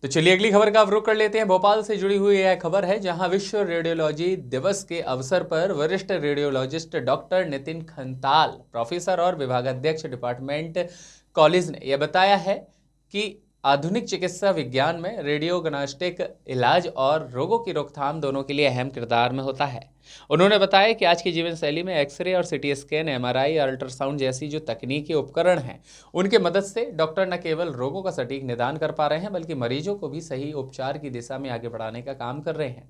तो चलिए अगली खबर का रुख कर लेते हैं। भोपाल से जुड़ी हुई यह खबर है, जहां विश्व रेडियोलॉजी दिवस के अवसर पर वरिष्ठ radiologist doctor Nitin Khantal, professor और विभागाध्यक्ष डिपार्टमेंट कॉलेज ने यह बताया है कि आधुनिक चिकित्सा विज्ञान में रेडियोग्नोस्टिक इलाज और रोगों की रोकथाम दोनों के लिए अहम किरदार में होता है। उन्होंने बताया कि आज की जीवन शैली में एक्सरे और सीटी स्कैन, एमआरआई और अल्ट्रासाउंड जैसी जो तकनीकी उपकरण हैं, उनके मदद से डॉक्टर न केवल रोगों का सटीक निदान कर पा रहे हैं, बल्कि मरीजों को भी सही उपचार की दिशा में आगे बढ़ाने का काम कर रहे हैं।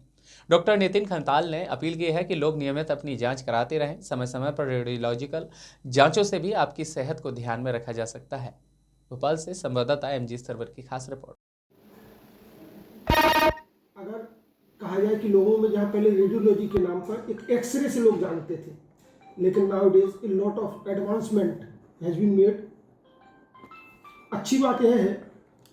डॉक्टर नितिन खंताल ने अपील की है कि लोग नियमित अपनी जांच कराते रहें। समय समय पर रेडियोलॉजिकल जांचों से भी आपकी सेहत को ध्यान में रखा जा सकता है। भोपाल से संवाददाता एमजी सरवर की खास रिपोर्ट। अगर कहा जाए कि लोगों में जहाँ पहले रेडियोलॉजी के नाम पर एक एक्सरे से लोग जानते थे, लेकिन now days a lot of advancement has been made. अच्छी बात यह है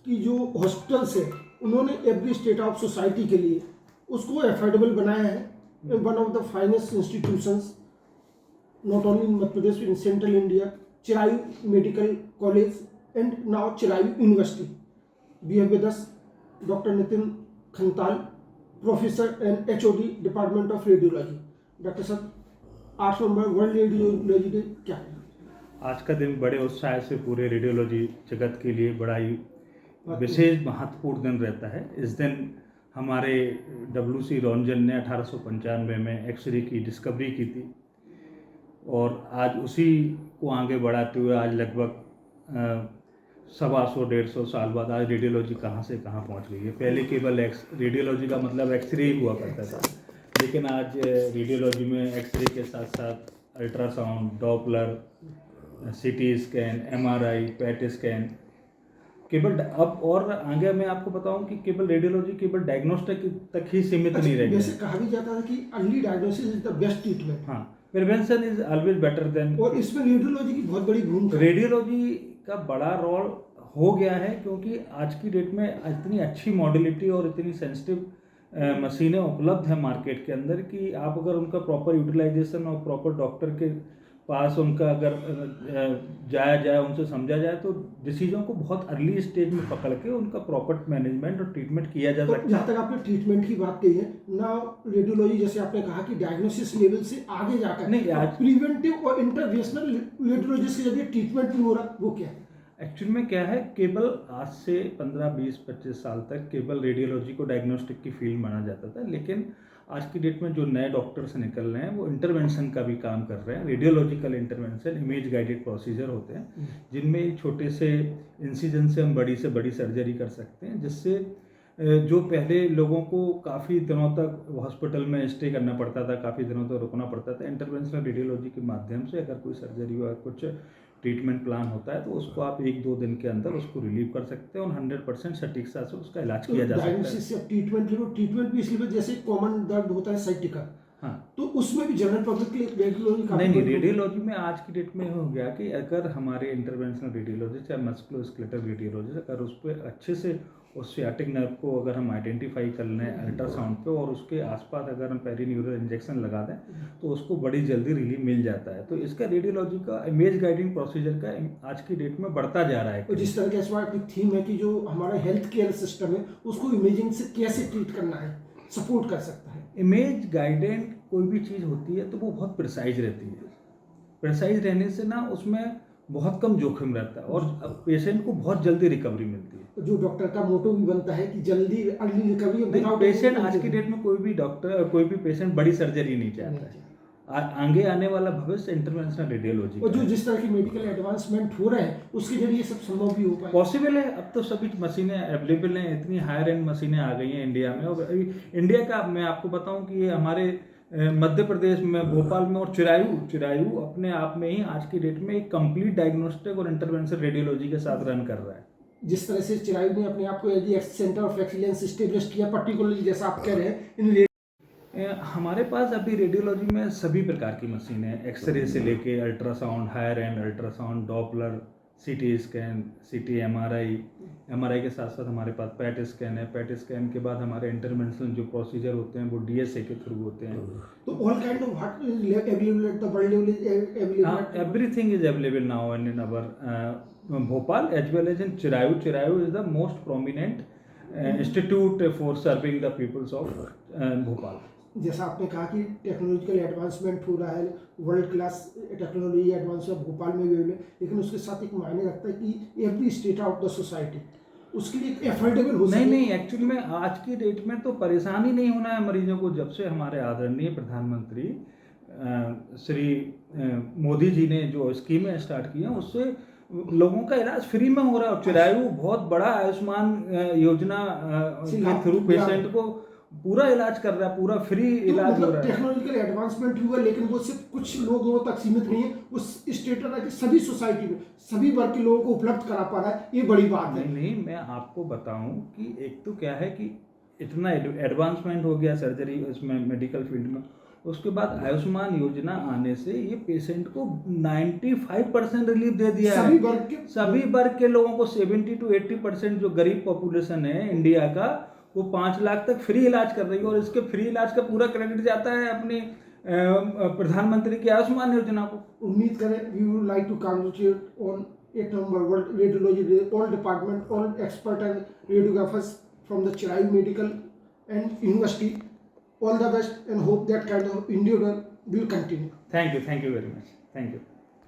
कि जो हॉस्पिटल्स है उन्होंने एवरी स्टेट ऑफ सोसाइटी के लिए उसको एफोर्डेबल बनाया है। One of the finest institutions not only in Madhya Pradesh, in central India, Chirayu medical college and now Chirayu university. We have with us doctor Nitin Khantal, professor and HOD department of radiology. Doctor साहब, 8 November world radiology day क्या है? आज का दिन बड़े उत्साह से पूरे रेडियोलॉजी जगत के लिए बड़ा ही विशेष महत्वपूर्ण दिन रहता है। इस दिन हमारे WC रॉन्जन ने 1895 में एक्सरे की डिस्कवरी की थी, और आज उसी को आगे बढ़ाते हुए आज लगभग 125-150 साल बाद आज रेडियोलॉजी कहाँ से कहाँ पहुँच गई है। पहले केवल रेडियोलॉजी का मतलब एक्सरे ही हुआ करता था, लेकिन आज रेडियोलॉजी में एक्सरे के साथ साथ ultrasound, Doppler, CT scan, MRI, PET scan, केवल अब और आगे मैं आपको बताऊं कि केवल रेडियोलॉजी केवल डायग्नोस्टिक तक ही सीमित नहीं रह गई। वैसे कहा भी जाता है कि early diagnosis is the best treatment. हाँ, prevention is always better than. और इसमें रेडियोलॉजी की बहुत बड़ी भूमिका, रेडियोलॉजी का बड़ा रोल हो गया है, क्योंकि आज की डेट में इतनी अच्छी मॉडलिटी और इतनी सेंसिटिव मशीनें उपलब्ध हैं मार्केट के अंदर कि आप अगर उनका प्रॉपर यूटिलाइजेशन और प्रॉपर डॉक्टर के पास उनका अगर जाया जाए, उनसे समझा जाए, तो डिसीजन को बहुत अर्ली स्टेज में पकड़ के उनका प्रॉपर मैनेजमेंट और ट्रीटमेंट किया जा सकता है। जहाँ तक आपने ट्रीटमेंट की बात कही है ना, रेडियोलॉजी जैसे आपने कहा कि डायग्नोसिस लेवल से आगे जाकर नहीं, आज प्रिवेंटिव और इंटरवेंशनल रेडियोलॉजिस्ट के जरिए ट्रीटमेंट भी हो रहा, वो क्या है? एक्चुअल में क्या है, केवल आज से 15, 20, 25 साल तक केवल रेडियोलॉजी को डायग्नोस्टिक की फील्ड माना जाता था, लेकिन आज की डेट में जो नए डॉक्टर्स निकल रहे हैं वो इंटरवेंशन का भी काम कर रहे हैं। Radiological intervention image guided procedure होते हैं, जिनमें छोटे से इंसिजन से हम बड़ी से बड़ी सर्जरी कर सकते हैं, जिससे जो पहले लोगों को काफ़ी दिनों तक हॉस्पिटल में स्टे करना पड़ता था, काफ़ी दिनों तक रुकना पड़ता था, इंटरवेंशनल रेडियोलॉजी के माध्यम से अगर कोई सर्जरी या कुछ ट्रीटमेंट प्लान होता है तो उसको आप 1-2 दिन के अंदर उसको रिलीव कर सकते हैं और 100% सटीकता से उसका इलाज किया जा सकता है। डायग्नोसिस या ट्रीटमेंट भी इसलिए, जैसे कॉमन दर्द होता है साइटिका, हाँ, तो उसमें भी जनरल पब्लिक के लिए रेडियोलॉजी का नहीं, रेडियोलॉजी में आज की डेट में हो गया कि अगर हमारे इंटरवेंशनल रेडियोलॉजिस्ट या मस्कुलोस्केलेटल रेडियोलॉजिस्ट अगर उस पर अच्छे से उस सियाटिक नर्व को अगर हम आइडेंटिफाई कर लें अल्ट्रासाउंड पे और उसके आसपास अगर हम पेरीन्यूरल इंजेक्शन लगा दें तो उसको बड़ी जल्दी रिलीफ मिल जाता है। तो इसका रेडियोलॉजी का इमेज गाइडिंग प्रोसीजर का आज की डेट में बढ़ता जा रहा है। और जिस तरह के इस बार की थीम है कि जो हमारा हेल्थ केयर सिस्टम है उसको इमेजिंग से कैसे ट्रीट करना है, सपोर्ट कर सकता है। इमेज गाइडेंट कोई भी चीज़ होती है तो वो बहुत प्रिसाइज रहती है। प्रिसाइज रहने से ना उसमें बहुत कम जोखिम रहता है और पेशेंट को बहुत जल्दी रिकवरी मिलती है। जो डॉक्टर का मोटो भी बनता है कि जल्दी अर्ली रिकवरी। पेशेंट आज की डेट में कोई भी डॉक्टर, कोई भी पेशेंट बड़ी सर्जरी नहीं चाहता है। आगे आने वाला भविष्य इंटरवेंशनल रेडियोलॉजी और जो जिस तरह की मेडिकल एडवांसमेंट हो रहे हैं उसके जरिए सब संभव भी हो पाए, पॉसिबल है। अब तो सभी मशीनें अवेलेबल हैं, इतनी हायर एंड मशीनें आ गई हैं इंडिया में। और इंडिया का मैं आपको बताऊं कि ये हमारे मध्य प्रदेश में, भोपाल में और चिरायू अपने आप में ही आज की डेट में एक कंप्लीट डायग्नोस्टिक और इंटरवेंशनल रेडियोलॉजी के साथ रन कर रहा है। जिस तरह से चिरायू ने अपने आप को सेंटर ऑफ एक्सीलेंस स्टेब्लिश किया, पर्टिकुलरली जैसा आप कह रहे हैं, हमारे पास अभी रेडियोलॉजी में सभी प्रकार की मशीनें हैं, एक्सरे से लेके ultrasound, higher and ultrasound, Doppler, CT scan, CT, MRI के साथ साथ हमारे पास पैट स्कैन है। पैट स्कैन के बाद हमारे इंटरवेंशनल जो प्रोसीजर होते हैं वो DSA के थ्रू होते हैं। तो all kind of what is available at the world level is available, everything is available now in our Bhopal as well as in Chirayu. Chirayu is the most prominent institute for serving the peoples of Bhopal. जैसा आपने कहा कि technological advancement हो रहा है, world class technology advance Bhopal में भी हुए, लेकिन उसके साथ एक मायने रखता है कि every state of the society उसके लिए अफोर्डेबल हो सके। नहीं, एक्चुअली में आज की डेट में तो परेशानी नहीं होना है मरीजों को। जब से हमारे आदरणीय प्रधानमंत्री श्री मोदी जी ने जो स्कीमें स्टार्ट की हैं, उससे लोगों का इलाज फ्री में हो रहा है। और चिरायु बहुत बड़ा आयुष्मान योजना के थ्रू पेशेंट को पूरा इलाज कर रहा है, पूरा फ्री इलाज हो रहा है। टेक्नोलॉजिकल एडवांसमेंट हुआ, लेकिन वो सिर्फ कुछ लोगों तक सीमित नहीं है, उस स्टेट की सभी सोसाइटी में सभी वर्ग के लोगों को उपलब्ध करा पा रहा है, ये बड़ी बात है। नहीं, मैं आपको बताऊं कि एक तो क्या है कि इतना एडवांसमेंट हो गया सर्जरी उसमें, मेडिकल फील्ड में। उसके बाद आयुष्मान योजना आने से ये पेशेंट को 95% रिलीफ दे दिया है। सभी वर्ग के लोगों को 70 to 80% जो गरीब पॉपुलेशन है इंडिया का, वो 5 लाख तक फ्री इलाज कर रही है। और इसके फ्री इलाज का पूरा क्रेडिट जाता है अपनी प्रधानमंत्री की आयुष्मान योजना को। उम्मीद करें, we would like to congratulate on 8 November world radiology day all department, all expert and radiographers from the Chirayu medical and university. All the best and hope that kind of endeavor will continue. Thank you very much. Thank you.